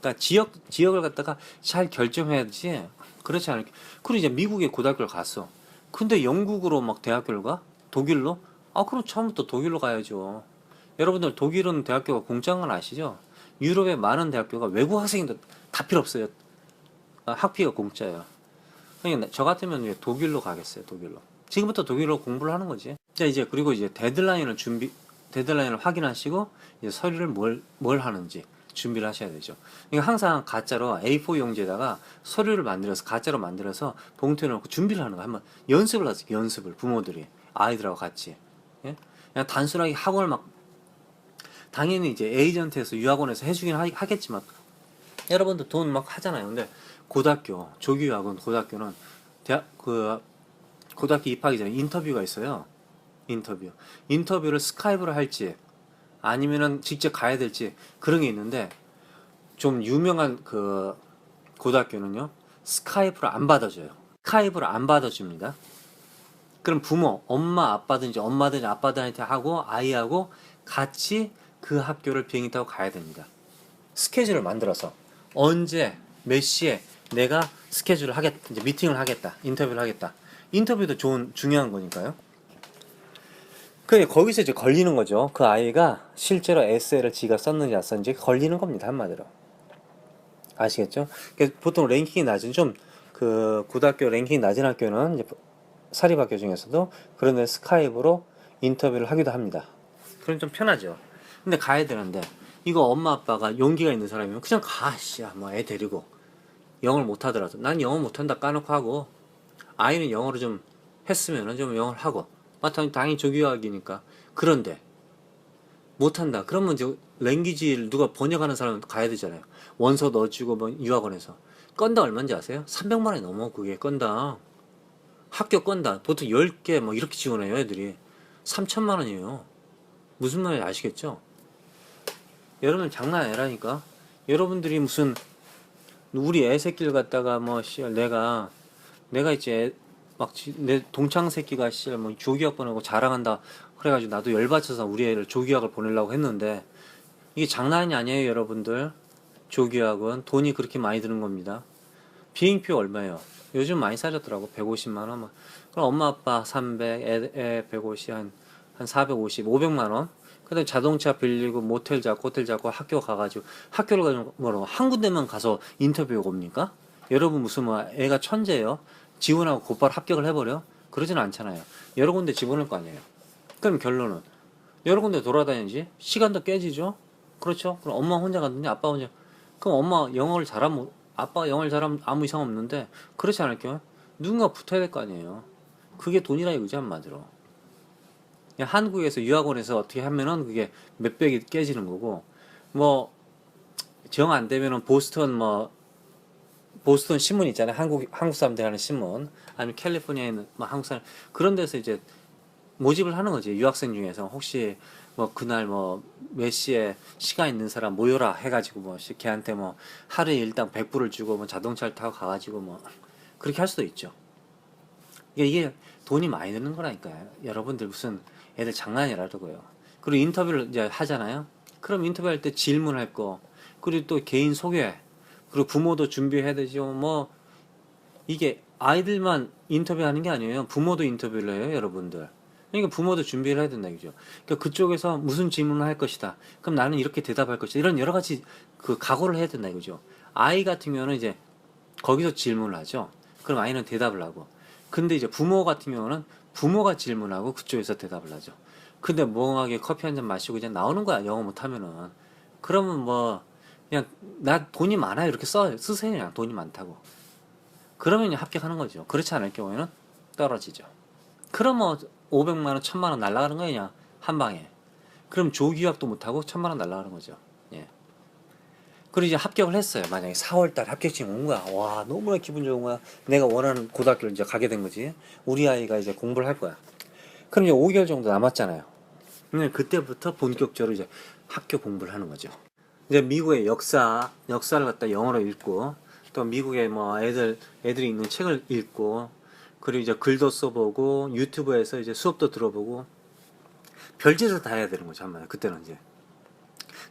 그러니까 지역을 갖다가 잘 결정해야지. 그렇지 않을게. 그리고 이제 미국에 고등학교를 갔어. 근데 영국으로 막 대학교를 가? 독일로? 아, 그럼 처음부터 독일로 가야죠. 여러분들 독일은 대학교가 공짜인 건 아시죠? 유럽의 많은 대학교가 외국 학생인데 다 필요 없어요. 학비가 공짜예요. 그러니까 저 같으면 왜 독일로 가겠어요, 독일로. 지금부터 독일로 공부를 하는 거지. 자, 이제 그리고 이제 데드라인을 확인하시고 이제 서류를 뭘 하는지 준비를 하셔야 되죠. 그러니까 항상 가짜로 A4 용지에다가 서류를 만들어서 가짜로 만들어서 봉투에 넣고 준비를 하는 거 한번 연습을 하세요. 연습을 부모들이 아이들하고 같이. 예? 그냥 단순하게 학원을 막 당연히 이제 에이전트에서 유학원에서 해주긴 하겠지만 여러분들 돈 막 하잖아요. 근데 고등학교 조기유학원 고등학교는 고등학교 입학이 전에 인터뷰가 있어요. 인터뷰를 스카이프로 할지 아니면은 직접 가야 될지 그런 게 있는데 좀 유명한 그 고등학교는요 스카이프를 안 받아줘요. 스카이프를 안 받아줍니다. 그럼 부모 엄마든지 아빠들한테 하고 아이하고 같이 그 학교를 비행기 타고 가야 됩니다. 스케줄을 만들어서 언제 몇 시에 내가 스케줄을 하겠다 이제 미팅을 하겠다 인터뷰를 하겠다. 인터뷰도 중요한 거니까요. 거기서 이제 걸리는 거죠. 그 아이가 실제로 에세이를 지가 썼는지 안 썼는지 걸리는 겁니다. 한마디로. 아시겠죠? 보통 랭킹이 낮은 그 고등학교 랭킹이 낮은 학교는 이제 사립학교 중에서도 그런데 스카이프로 인터뷰를 하기도 합니다. 그럼 좀 편하죠. 근데 가야 되는데 이거 엄마 아빠가 용기가 있는 사람이면 그냥 뭐 애 데리고 영어를 못하더라도 난 영어 못한다 까놓고 하고 아이는 영어를 좀 했으면은 좀 영어를 하고 당연히 조기유학이니까. 그런데 못한다. 그러면 이제 랭귀지를 누가 번역하는 사람 가야 되잖아요. 원서 넣어주고 뭐 유학원에서. 건당 얼마인지 아세요? 300만 원이 넘어 그게 건당. 학교 건당 보통 10개 뭐 이렇게 지원해요 애들이. 3천만 원이에요. 무슨 말인지 아시겠죠? 여러분 장난 아니라니까. 여러분들이 무슨 우리 애 새끼를 갖다가 뭐 내가 이제 내 동창 새끼가 뭐 조기학 보내고 자랑한다 그래가지고 나도 열받쳐서 우리 애를 조기학을 보내려고 했는데 이게 장난이 아니에요 여러분들. 조기학은 돈이 그렇게 많이 드는 겁니다. 비행표 얼마예요? 요즘 많이 싸졌더라고. 150만 원. 그럼 엄마 아빠 300, 애 150, 한 450, 500만 원. 그다음에 자동차 빌리고 모텔 잡고 호텔 잡고 학교 가가지고 학교를 가는 뭐로 한 군데만 가서 인터뷰가 옵니까? 여러분 무슨 뭐 애가 천재예요? 지원하고 곧바로 합격을 해버려? 그러지는 않잖아요. 여러 군데 집어넣을 거 아니에요. 그럼 결론은 여러 군데 돌아다니지 시간도 깨지죠. 그렇죠? 그럼 엄마 혼자 갔는데 아빠 혼자. 그럼 엄마 영어를 잘하면 아빠가 영어를 잘하면 아무 이상 없는데 그렇지 않을게요. 누군가 붙어야 될 거 아니에요. 그게 돈이라 이거지 한마디로. 한국에서 유학원에서 어떻게 하면은 그게 몇백이 깨지는 거고 뭐 정 안 되면은 보스턴 신문 있잖아요. 한국 사람들이 하는 신문 아니면 캘리포니아에 있는 뭐 한국 사람 그런 데서 이제 모집을 하는 거지. 유학생 중에서 혹시 뭐 그날 뭐 몇 시에 시간 있는 사람 모여라 해가지고 뭐 걔한테 뭐 하루에 일당 100불을 주고 뭐 자동차를 타고 가가지고 뭐 그렇게 할 수도 있죠. 이게 돈이 많이 드는 거라니까요. 여러분들 무슨 애들 장난이라고요. 그리고 인터뷰를 이제 하잖아요. 그럼 인터뷰할 때 질문할 거 그리고 또 개인 소개 그리고 부모도 준비해야 되죠. 뭐 이게 아이들만 인터뷰하는 게 아니에요. 부모도 인터뷰를 해요, 여러분들. 그러니까 부모도 준비를 해야 된다 이죠. 그러니까 그쪽에서 무슨 질문을 할 것이다. 그럼 나는 이렇게 대답할 것이다. 이런 여러 가지 그 각오를 해야 된다 이거죠. 아이 같은 경우는 이제 거기서 질문을 하죠. 그럼 아이는 대답을 하고. 근데 이제 부모 같은 경우는 부모가 질문하고 그쪽에서 대답을 하죠. 근데 멍하게 커피 한 잔 마시고 그냥 나오는 거야. 영어 못하면은. 그러면 뭐 그냥 나 돈이 많아요 이렇게 쓰세요. 그냥 돈이 많다고. 그러면 그냥 합격하는 거죠. 그렇지 않을 경우에는 떨어지죠. 그럼 뭐 500만 원, 1000만 원 날라가는 거예요 그냥 한 방에. 그럼 조기 유학도 못하고 1,000만 원 날라가는 거죠. 예. 그리고 이제 합격을 했어요. 만약에 4월달 합격증이 온 거야. 와, 너무나 기분 좋은 거야. 내가 원하는 고등학교를 이제 가게 된 거지. 우리 아이가 이제 공부를 할 거야. 그럼 이제 5개월 정도 남았잖아요. 근데 그때부터 본격적으로 이제 학교 공부를 하는 거죠. 이제 미국의 역사를 갖다 영어로 읽고, 또 미국의 뭐 애들이 읽는 책을 읽고, 그리고 이제 글도 써보고, 유튜브에서 이제 수업도 들어보고, 별짓을 다 해야 되는 거죠, 한마디로. 그때는 이제.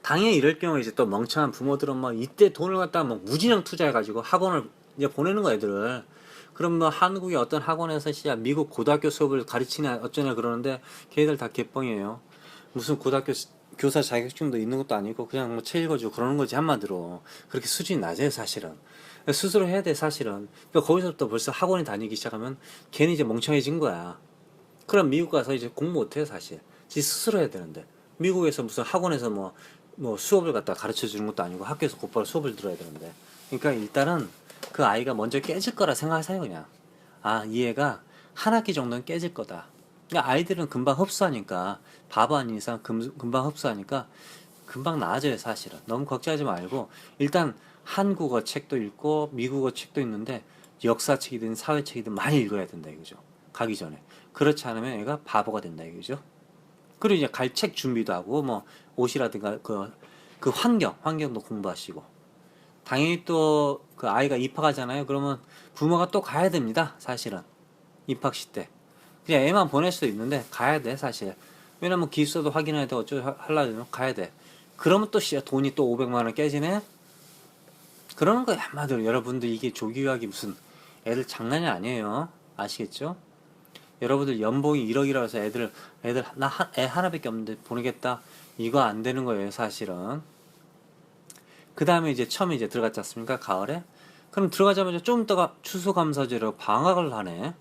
당연히 이럴 경우에 이제 또 멍청한 부모들은 뭐 이때 돈을 갖다가 뭐 무진장 투자해가지고 학원을 이제 보내는 거 애들을. 그럼 뭐 한국의 어떤 학원에서 진짜 미국 고등학교 수업을 가르치냐 어쩌냐 그러는데 걔들 다 개뻥이에요. 무슨 고등학교 교사 자격증도 있는 것도 아니고 그냥 뭐 책 읽어주고 그러는 거지 한마디로. 그렇게 수준이 낮아요 사실은. 스스로 해야 돼 사실은. 그러니까 거기서부터 벌써 학원에 다니기 시작하면 걔는 이제 멍청해진 거야. 그럼 미국 가서 이제 공부 못해요 사실. 지 스스로 해야 되는데 미국에서 무슨 학원에서 뭐 수업을 갖다 가르쳐 주는 것도 아니고 학교에서 곧바로 수업을 들어야 되는데. 그러니까 일단은 그 아이가 먼저 깨질 거라 생각하세요 그냥. 아, 이 애가 한 학기 정도는 깨질 거다. 그러니까 아이들은 금방 흡수하니까, 바보 아닌 이상 금방 흡수하니까 금방 나아져요 사실은. 너무 걱정하지 말고 일단 한국어 책도 읽고 미국어 책도 읽는데 역사책이든 사회책이든 많이 읽어야 된다 이거죠. 가기 전에. 그렇지 않으면 애가 바보가 된다 이거죠. 그리고 이제 갈 책 준비도 하고 뭐 옷이라든가 그 환경도 공부하시고. 당연히 또 그 아이가 입학하잖아요. 그러면 부모가 또 가야 됩니다. 사실은 입학식 때 그냥 애만 보낼 수도 있는데 가야 돼 사실. 왜냐면 기숙사도 확인해야 되고 어쩌고 하려면 가야 돼. 그러면 또 돈이 또 500만 원 깨지네. 그러는 거야 한마디로. 여러분들 이게 조기 유학이 무슨 애들 장난이 아니에요. 아시겠죠? 여러분들 연봉이 1억이라고 해서 애 하나밖에 없는데 보내겠다 이거 안 되는 거예요 사실은. 그 다음에 이제 처음에 이제 들어갔지 않습니까 가을에. 그럼 들어가자마자 좀 있다가 추수감사제로 방학을 하네.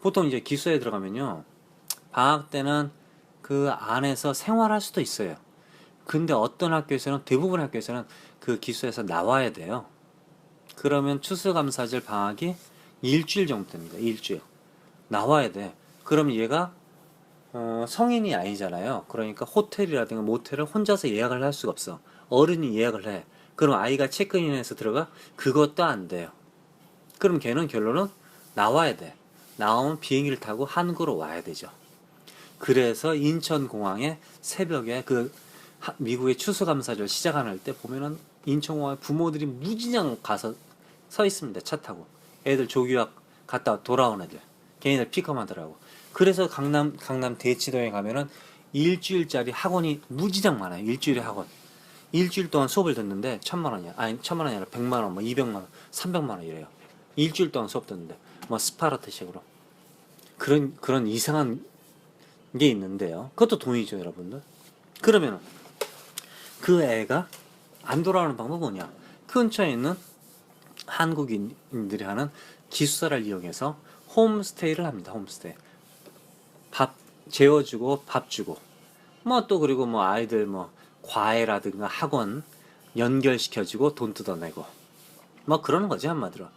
보통 이제 기숙사에 들어가면요 방학 때는 그 안에서 생활할 수도 있어요. 근데 어떤 학교에서는, 대부분 학교에서는 그 기숙사에서 나와야 돼요. 그러면 추수감사절 방학이 일주일 정도 됩니다. 일주일 나와야 돼. 그럼 얘가 성인이 아니잖아요. 그러니까 호텔이라든가 모텔을 혼자서 예약을 할 수가 없어. 어른이 예약을 해. 그럼 아이가 체크인해서 들어가? 그것도 안 돼요. 그럼 걔는 결론은 나와야 돼. 나오면 비행기를 타고 한국으로 와야 되죠. 그래서 인천공항에 새벽에 그 미국의 추수감사절 시작하는 때 보면은 인천공항에 부모들이 무진장 가서 서 있습니다. 차 타고. 애들 조기유학 갔다 돌아온 애들. 걔네들 픽업하더라고. 그래서 강남 대치동에 가면은 일주일짜리 학원이 무지장 많아요. 일주일에 학원. 일주일 동안 수업을 듣는데 1,000만 원이야. 아니 1,000만 원이 아니라 100만 원, 뭐 200만 원, 300만 원 이래요. 일주일 동안 수업 듣는데 뭐 스파르타식으로 그런 이상한 게 있는데요. 그것도 돈이죠, 여러분들. 그러면 그 애가 안 돌아오는 방법은 뭐냐? 근처에 있는 한국인들이 하는 기숙사를 이용해서 홈스테이를 합니다. 홈스테이. 밥 재워주고 밥 주고 뭐 또 그리고 뭐 아이들 뭐 과외라든가 학원 연결시켜주고 돈 뜯어내고 뭐 그러는 거지 한마디로.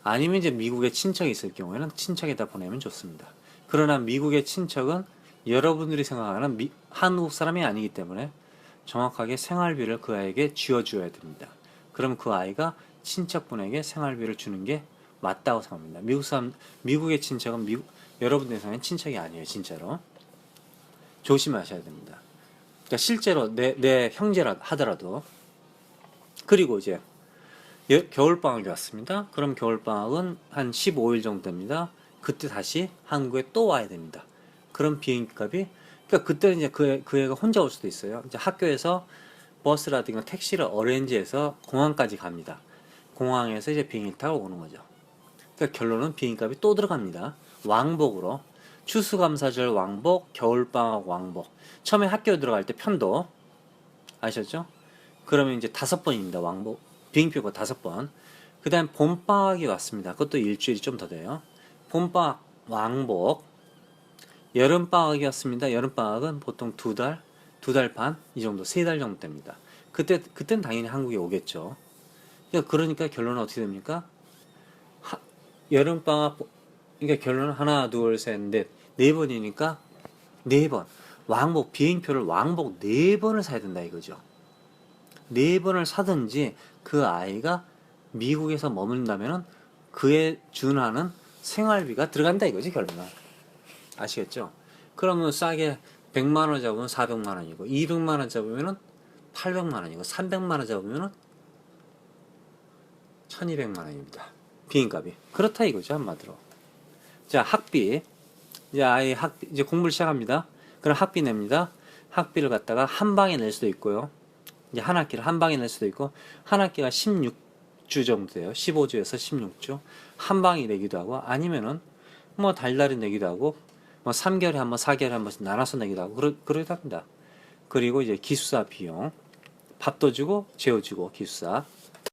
아니면 이제 미국에 친척이 있을 경우에는 친척에다 보내면 좋습니다. 그러나 미국의 친척은 여러분들이 생각하는 한국 사람이 아니기 때문에 정확하게 생활비를 그 아이에게 쥐어줘야 됩니다. 그럼 그 아이가 친척분에게 생활비를 주는 게 맞다고 생각합니다. 미국의 친척은 여러분들 생각엔 친척이 아니에요, 진짜로. 조심하셔야 됩니다. 그러니까 실제로 내 형제라 하더라도. 그리고 이제 겨울방학이 왔습니다. 그럼 겨울방학은 한 15일 정도 됩니다. 그때 다시 한국에 또 와야 됩니다. 그럼 비행기값이, 그러니까 그때는 이제 그 애가 혼자 올 수도 있어요. 이제 학교에서 버스라든가 택시를 어레인지해서 공항까지 갑니다. 공항에서 이제 비행기 타고 오는 거죠. 그러니까 결론은 비행기값이 또 들어갑니다. 왕복으로. 추수감사절 왕복, 겨울방학 왕복. 처음에 학교 들어갈 때 편도 아셨죠? 그러면 이제 5번입니다. 왕복. 비행기표가 5번. 그 다음 봄방학이 왔습니다. 그것도 일주일이 좀 더 돼요. 봄방학 왕복. 여름방학이 왔습니다. 여름방학은 보통 2달, 2달 반, 이 정도, 3달 정도 됩니다. 그땐 당연히 한국에 오겠죠. 그러니까 결론은 어떻게 됩니까? 여름방학, 그러니까 결론은 하나, 둘, 셋, 넷, 4번이니까 4번. 왕복 비행표를 왕복 4번을 사야 된다 이거죠. 4번을 사든지 그 아이가 미국에서 머문다면은 그에 준하는 생활비가 들어간다 이거지 결론은. 아시겠죠? 그러면 싸게 100만 원 잡으면 400만 원이고 200만 원 잡으면은 800만 원이고 300만 원 잡으면은 1200만 원입니다. 비행값이. 그렇다 이거죠 한마디로. 자 학비. 이제 아이 학비 이제 공부를 시작합니다. 그럼 학비 냅니다. 학비를 갖다가 한 방에 낼 수도 있고요. 이제 한 학기를 한 방에 낼 수도 있고 한 학기가 16주 정도 돼요. 15주에서 16주 한 방에 내기도 하고 아니면은 뭐 달달이 내기도 하고 뭐 3개월에 한 번, 4개월에 한 번씩 나눠서 내기도 하고 그러기도 합니다. 그리고 이제 기숙사 비용 밥도 주고 재워주고 기숙사.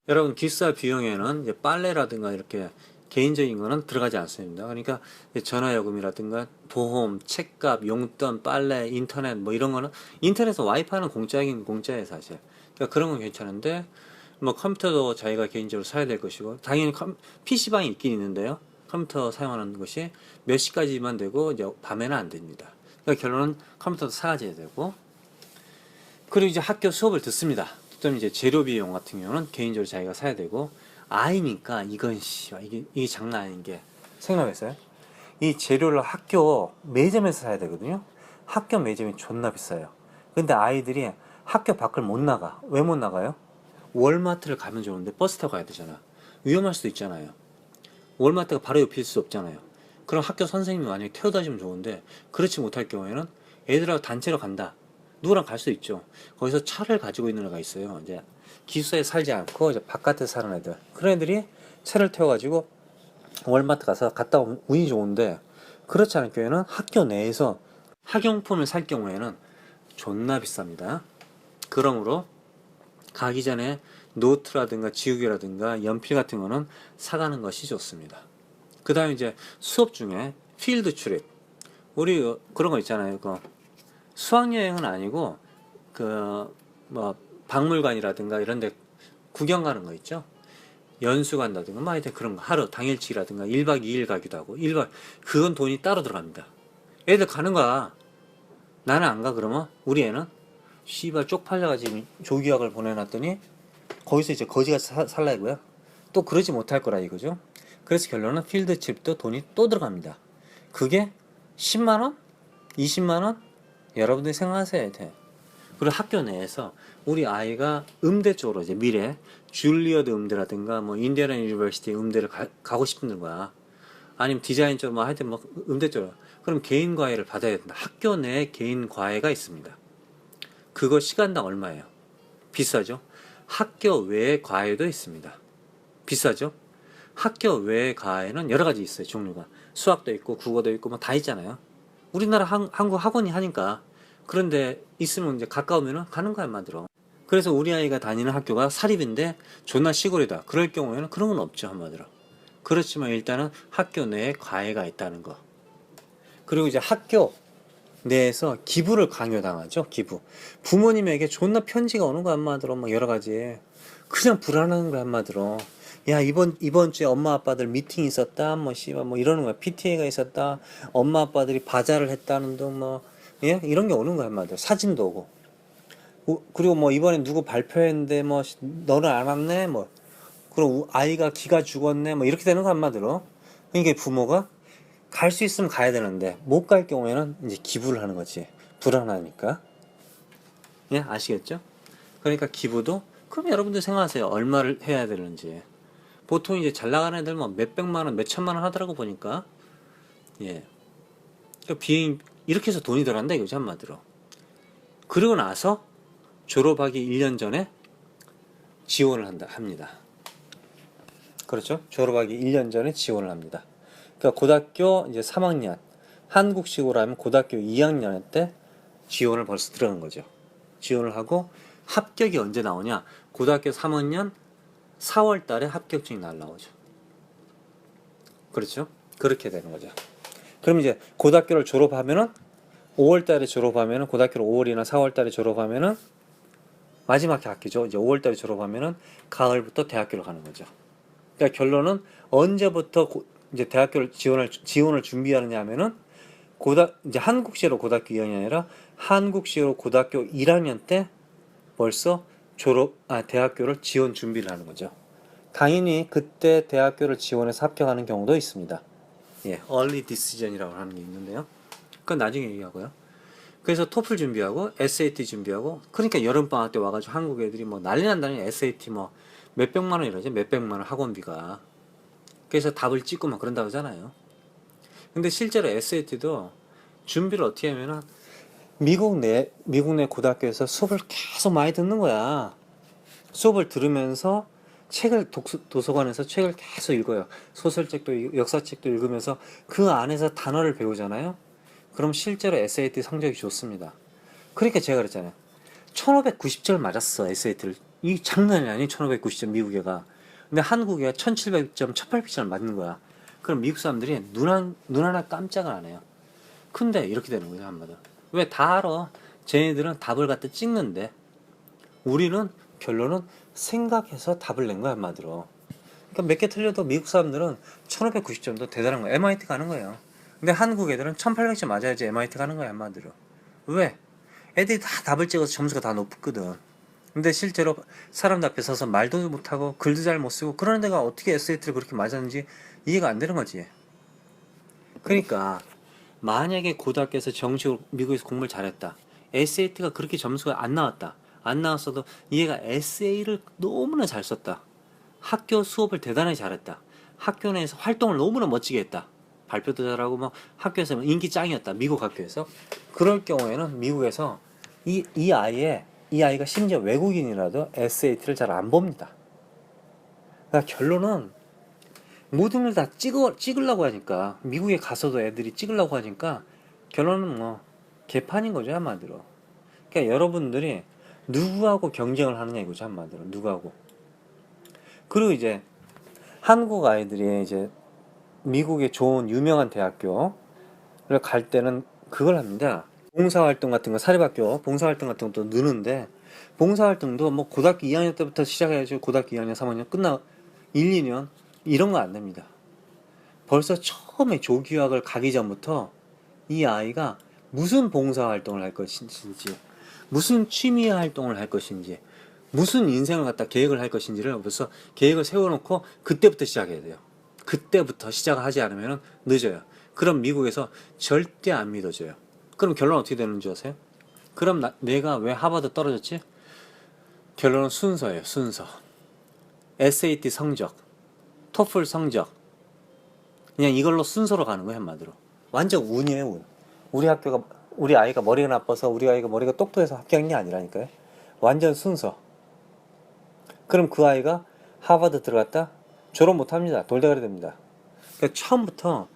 여러분 기숙사 비용에는 이제 빨래라든가 이렇게 개인적인 거는 들어가지 않습니다. 그러니까 전화요금이라든가 보험, 책값, 용돈, 빨래, 인터넷 뭐 이런 거는 인터넷에서 와이파이는 공짜긴 공짜예요 사실. 그러니까 그런 건 괜찮은데 뭐 컴퓨터도 자기가 개인적으로 사야 될 것이고 당연히 PC방이 있긴 있는데요. 컴퓨터 사용하는 것이 몇 시까지만 되고 이제 밤에는 안 됩니다. 그러니까 결론은 컴퓨터도 사가져야 되고 그리고 이제 학교 수업을 듣습니다. 듣면 이제 재료 비용 같은 경우는 개인적으로 자기가 사야 되고 아이니까 이건 이게 장난 아닌 게 생각했어요. 이 재료를 학교 매점에서 사야 되거든요. 학교 매점이 존나 비싸요. 근데 아이들이 학교 밖을 못 나가. 왜 못 나가요? 월마트를 가면 좋은데 버스 타고 가야 되잖아. 위험할 수도 있잖아요. 월마트가 바로 옆일 수 없잖아요. 그럼 학교 선생님이 만약에 태워다 주면 좋은데 그렇지 못할 경우에는 애들하고 단체로 간다. 누구랑 갈 수 있죠. 거기서 차를 가지고 있는 애가 있어요. 이제 기숙사에 살지 않고 이제 바깥에 사는 애들. 그런 애들이 차를 태워가지고 월마트 가서 갔다 오면 운이 좋은데 그렇지 않을 경우에는 학교 내에서 학용품을 살 경우에는 존나 비쌉니다. 그러므로 가기 전에 노트라든가 지우개라든가 연필 같은 거는 사가는 것이 좋습니다. 그 다음에 이제 수업 중에 필드 출입. 우리 그런 거 있잖아요. 그 수학여행은 아니고 뭐 박물관이라든가 이런 데 구경 가는 거 있죠. 연수 간다든가 뭐 하여튼 그런 거 하루 당일치기라든가 1박 2일 가기도 하고 1박 그건 돈이 따로 들어갑니다. 애들 가는 거야. 나는 안 가 그러면 우리 애는 씨발 쪽팔려가지고 조기학을 보내놨더니 거기서 이제 거지같이 살라 이거야. 또 그러지 못할 거라 이거죠. 그래서 결론은 필드 칩도 돈이 또 들어갑니다. 그게 10만원? 20만원? 여러분들이 생각하셔야 돼. 그리고 학교 내에서 우리 아이가 음대 쪽으로 이제 미래 줄리어드 음대라든가 뭐 인디애나 유니버시티 음대를 가고 싶은 거야. 아니면 디자인 쪽으로 뭐 하여튼 뭐 음대 쪽으로. 그럼 개인 과외를 받아야 된다. 학교 내에 개인 과외가 있습니다. 그거 시간당 얼마예요? 비싸죠? 학교 외에 과외도 있습니다. 비싸죠? 학교 외에 과외는 여러 가지 있어요. 종류가. 수학도 있고 국어도 있고 뭐 다 있잖아요. 우리나라 한국 학원이 하니까. 그런데 있으면 이제 가까우면 가는 거야 한마디로. 그래서 우리 아이가 다니는 학교가 사립인데 존나 시골이다. 그럴 경우에는 그런 건 없죠 한마디로. 그렇지만 일단은 학교 내에 과외가 있다는 거. 그리고 이제 학교 내에서 기부를 강요당하죠. 기부. 부모님에게 존나 편지가 오는 거 한마디로 뭐 여러 가지. 그냥 불안한 거 한마디로. 야 이번 주에 엄마 아빠들 미팅 있었다. 뭐 씨발 뭐 이러는 거야. PTA가 있었다. 엄마 아빠들이 바자를 했다는 둥 뭐 예? 이런 게 오는 거야 한마디로. 사진도 오고. 그리고 뭐 이번에 누구 발표했는데 뭐 너는 안 왔네 뭐. 그리고 아이가 기가 죽었네 뭐 이렇게 되는 거 한마디로. 그러니까 부모가 갈 수 있으면 가야 되는데 못 갈 경우에는 이제 기부를 하는 거지. 불안하니까. 예, 아시겠죠? 그러니까 기부도 그럼 여러분들 생각하세요. 얼마를 해야 되는지. 보통 이제 잘 나가는 애들 뭐 몇백만 원, 몇천만 원 하더라고 보니까. 예. 그러니까 비행 이렇게 해서 돈이 들어간다 이거지 한마디로. 그리고 나서 졸업하기 1년 전에 지원을 합니다. 그렇죠? 졸업하기 1년 전에 지원을 합니다. 그러니까 고등학교 이제 3학년 한국식으로 하면 고등학교 2학년 때 지원을 벌써 들어간 거죠. 지원을 하고 합격이 언제 나오냐? 고등학교 3학년 4월 달에 합격증이 날라오죠. 그렇죠? 그렇게 되는 거죠. 그럼 이제 고등학교를 졸업하면은 5월 달에 졸업하면은 고등학교를 5월이나 4월 달에 졸업하면은 마지막 학기죠. 이제 5월 달에 졸업하면은 가을부터 대학교를 가는 거죠. 그러니까 결론은 언제부터 이제 대학교를 지원을 준비하느냐 하면은 이제 한국시로 고등학교 2학년이 아니라 한국식으로 고등학교 1학년 때 벌써 대학교를 지원 준비를 하는 거죠. 당연히 그때 대학교를 지원해서 합격하는 경우도 있습니다. 예, early decision이라고 하는 게 있는데요. 그건 나중에 얘기하고요. 그래서 토플 준비하고 SAT 준비하고, 그러니까 여름방학 때 와가지고 한국 애들이 뭐 난리 난다니. SAT 뭐 몇백만 원 이러죠. 몇백만 원 학원비가. 그래서 답을 찍고 막 그런다고 하잖아요. 근데 실제로 SAT도 준비를 어떻게 하면은 미국 내 고등학교에서 수업을 계속 많이 듣는 거야. 수업을 들으면서 책을 도서관에서 책을 계속 읽어요. 소설책도 역사책도 읽으면서 그 안에서 단어를 배우잖아요. 그럼 실제로 SAT 성적이 좋습니다. 그러니까 제가 그랬잖아요. 1590점 맞았어, SAT를. 이 장난이 아니, 1590점 미국애가. 근데 한국애가 1700점, 1800점 맞는 거야. 그럼 미국 사람들이 눈 하나 깜짝을 안 해요. 근데 이렇게 되는 거죠, 한마디로. 왜? 다 알아. 쟤네들은 답을 갖다 찍는데 우리는 결론은 생각해서 답을 낸 거야, 한마디로. 그러니까 몇 개 틀려도 미국 사람들은 1590점도 대단한 거야. MIT 가는 거예요. 근데 한국 애들은 1800점 맞아야지 MIT 가는 거야, 한마디로. 왜? 애들이 다 답을 찍어서 점수가 다 높거든. 근데 실제로 사람들 앞에 서서 말도 못하고 글도 잘 못 쓰고 그러는 데가 어떻게 SAT를 그렇게 맞았는지 이해가 안 되는 거지. 그러니까 만약에 고등학교에서 정식으로 미국에서 공부를 잘했다. SAT가 그렇게 점수가 안 나왔다. 안 나왔어도 얘가 에세이를 너무나 잘 썼다. 학교 수업을 대단히 잘했다. 학교 내에서 활동을 너무나 멋지게 했다. 발표도 잘하고 뭐 학교에서 인기 짱이었다. 미국 학교에서. 그럴 경우에는 미국에서 이 아이가 심지어 외국인이라도 SAT를 잘 안 봅니다. 그러니까 결론은 모든 걸 다 찍으려고 하니까, 미국에 가서도 애들이 찍으려고 하니까 결론은 뭐 개판인 거죠, 한마디로. 그러니까 여러분들이 누구하고 경쟁을 하느냐 이거죠, 한마디로. 누구하고. 그리고 이제 한국 아이들이 이제 미국의 좋은 유명한 대학교를 갈 때는 그걸 합니다. 봉사활동 같은 거, 사립학교 봉사활동 같은 것도 느는데, 봉사활동도 뭐 고등학교 2학년 때부터 시작해야지 고등학교 2학년, 3학년 끝나 1, 2년 이런 거 안 됩니다. 벌써 처음에 조기유학을 가기 전부터 이 아이가 무슨 봉사활동을 할 것인지, 무슨 취미 활동을 할 것인지, 무슨 인생을 갖다 계획을 할 것인지를 벌써 계획을 세워놓고 그때부터 시작해야 돼요. 그때부터 시작을 하지 않으면 늦어요. 그럼 미국에서 절대 안 믿어줘요. 그럼 결론 어떻게 되는 줄 아세요? 그럼 내가 왜 하버드 떨어졌지? 결론은 순서예요. 순서. SAT 성적, 토플 성적, 그냥 이걸로 순서로 가는 거예요, 한마디로. 완전 운이에요, 운. 우리 아이가 머리가 나빠서, 우리 아이가 머리가 똑똑해서 합격한 게 아니라니까요. 완전 순서. 그럼 그 아이가 하버드 들어갔다? 졸업 못 합니다. 돌대가리 됩니다. 그러니까 처음부터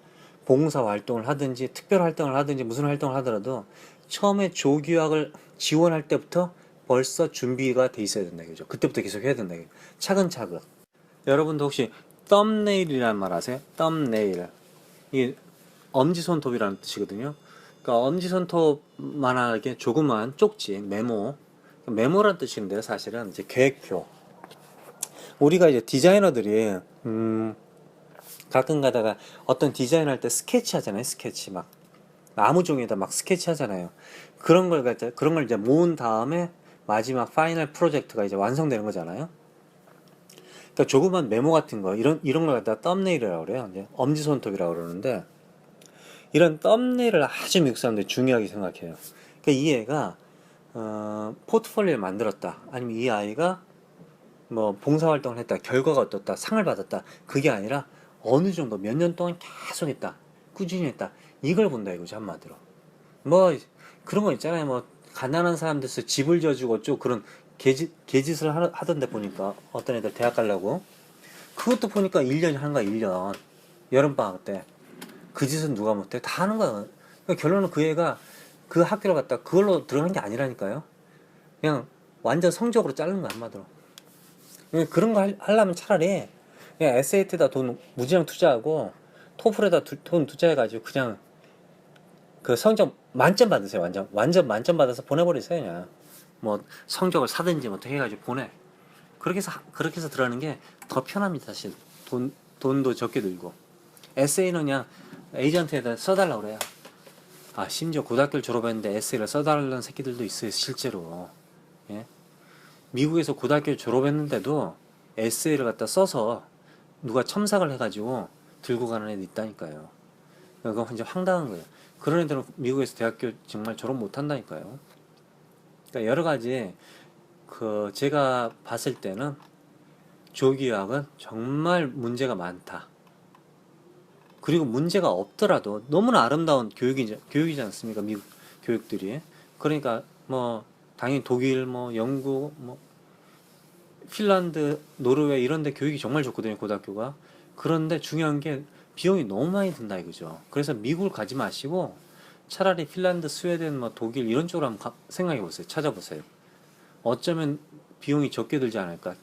봉사 활동을 하든지 특별 활동을 하든지 무슨 활동을 하더라도 처음에 조기유학을 지원할 때부터 벌써 준비가 돼 있어야 된다, 그죠? 그때부터 계속 해야 된다, 그죠? 차근차근. 여러분도 혹시 썸네일이라는 말 아세요? 썸네일. 이게 엄지손톱이라는 뜻이거든요. 그러니까 엄지손톱만하게 조그만 쪽지, 메모라는 뜻인데요, 사실은 이제 계획표. 우리가 이제 디자이너들이 가끔 가다가 어떤 디자인 할 때 스케치 하잖아요. 스케치 막 나무 종이에다 막 스케치 하잖아요. 그런 걸 이제 모은 다음에 마지막 파이널 프로젝트가 이제 완성되는 거잖아요. 그러니까 조그만 메모 같은 거, 이런 걸 갖다가 썸네일이라고 그래요. 이제 엄지손톱이라고 그러는데, 이런 썸네일을 아주 미국 사람들이 중요하게 생각해요. 그러니까 이 애가 포트폴리오를 만들었다, 아니면 이 아이가 뭐 봉사활동을 했다, 결과가 어떻다, 상을 받았다, 그게 아니라 어느 정도 몇 년 동안 계속 했다, 꾸준히 했다, 이걸 본다 이거죠, 한마디로. 뭐 그런 거 있잖아요. 뭐 가난한 사람들서 집을 져주고 쭉 그런 개짓을 하던데 보니까, 어떤 애들 대학 가려고 그것도 보니까 1년이 하는 거야. 1년 여름방학 때. 그 짓은 누가 못해? 다 하는 거야. 그러니까 결론은 그 애가 그 학교를 갔다 그걸로 들어간 게 아니라니까요. 그냥 완전 성적으로 자르는 거야, 한마디로. 그런 거 하려면 차라리 그냥 SAT에다 돈 무지랑 투자하고 토플에다 돈 투자해가지고 그냥 그 성적 만점 받으세요. 완전 만점 받아서 보내버리세요. 그냥 뭐 성적을 사든지 뭐 해가지고 보내. 그렇게 해서 들어가는 게 더 편합니다, 사실. 돈도 적게 들고. 에세이는 그냥 에이전트에다 써달라고 그래요. 심지어 고등학교를 졸업했는데 에세이를 써달라는 새끼들도 있어요, 실제로. 예? 미국에서 고등학교를 졸업했는데도 에세이를 갖다 써서 누가 첨삭을 해가지고 들고 가는 애들 있다니까요. 그건 완전 황당한 거예요. 그런 애들은 미국에서 대학교 정말 졸업 못 한다니까요. 그러니까 여러 가지 제가 봤을 때는 조기유학은 정말 문제가 많다. 그리고 문제가 없더라도 너무나 아름다운 교육이지 않습니까? 미국 교육들이. 그러니까 뭐 당연히 독일, 뭐 영국, 뭐 핀란드, 노르웨이 이런 데 교육이 정말 좋거든요, 고등학교가. 그런데 중요한 게 비용이 너무 많이 든다 이거죠. 그래서 미국을 가지 마시고 차라리 핀란드, 스웨덴, 뭐 독일 이런 쪽으로 한번 생각해 보세요. 찾아보세요. 어쩌면 비용이 적게 들지 않을까.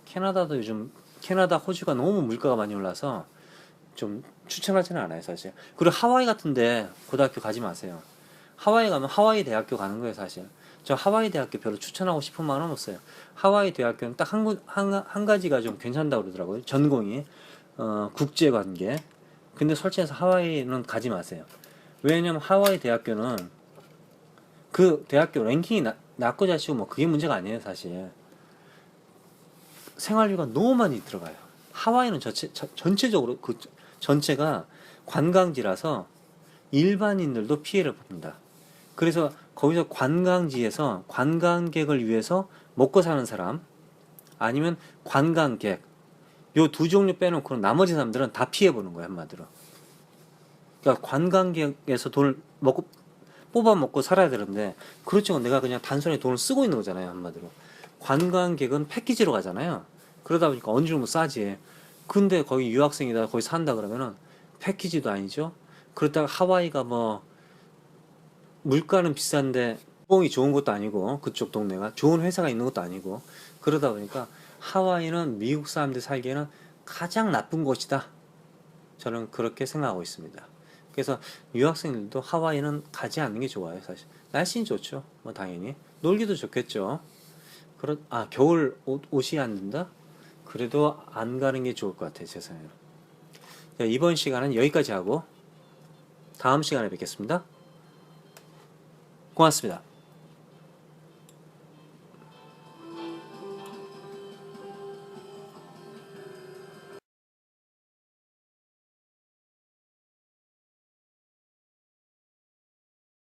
캐나다도 요즘 캐나다, 호주가 너무 물가가 많이 올라서 좀 추천하지는 않아요, 사실. 그리고 하와이 같은데 고등학교 가지 마세요. 하와이 가면 하와이 대학교 가는 거예요, 사실. 저 하와이 대학교 별로 추천하고 싶은 마음은 없어요. 하와이 대학교는 딱 한 가지가 좀 괜찮다고 그러더라고요. 전공이 국제관계. 근데 솔직히 해서 하와이는 가지 마세요. 왜냐면 하와이 대학교는 그 대학교 랭킹이 낮고 자시고 뭐 그게 문제가 아니에요, 사실. 생활비가 너무 많이 들어가요. 하와이는 전체적으로 그 전체가 관광지라서 일반인들도 피해를 봅니다. 그래서 거기서 관광지에서 관광객을 위해서 먹고 사는 사람 아니면 관광객 요 두 종류 빼놓고 나머지 사람들은 다 피해 보는 거예요, 한마디로. 그러니까 관광객에서 돈을 뽑아 먹고 살아야 되는데 그렇죠. 내가 그냥 단순히 돈을 쓰고 있는 거잖아요, 한마디로. 관광객은 패키지로 가잖아요. 그러다 보니까 어느 정도 싸지. 근데 거기 유학생이다 거기 산다 그러면은 패키지도 아니죠. 그렇다가 하와이가 뭐 물가는 비싼데 뽕이 좋은 것도 아니고 그쪽 동네가 좋은 회사가 있는 것도 아니고 그러다 보니까 하와이는 미국 사람들 살기에는 가장 나쁜 곳이다. 저는 그렇게 생각하고 있습니다. 그래서 유학생들도 하와이는 가지 않는 게 좋아요, 사실. 날씨는 좋죠. 뭐 당연히 놀기도 좋겠죠. 겨울 옷이 안 된다? 그래도 안 가는 게 좋을 것 같아요, 제 생각에는. 자, 이번 시간은 여기까지 하고 다음 시간에 뵙겠습니다. 고맙습니다.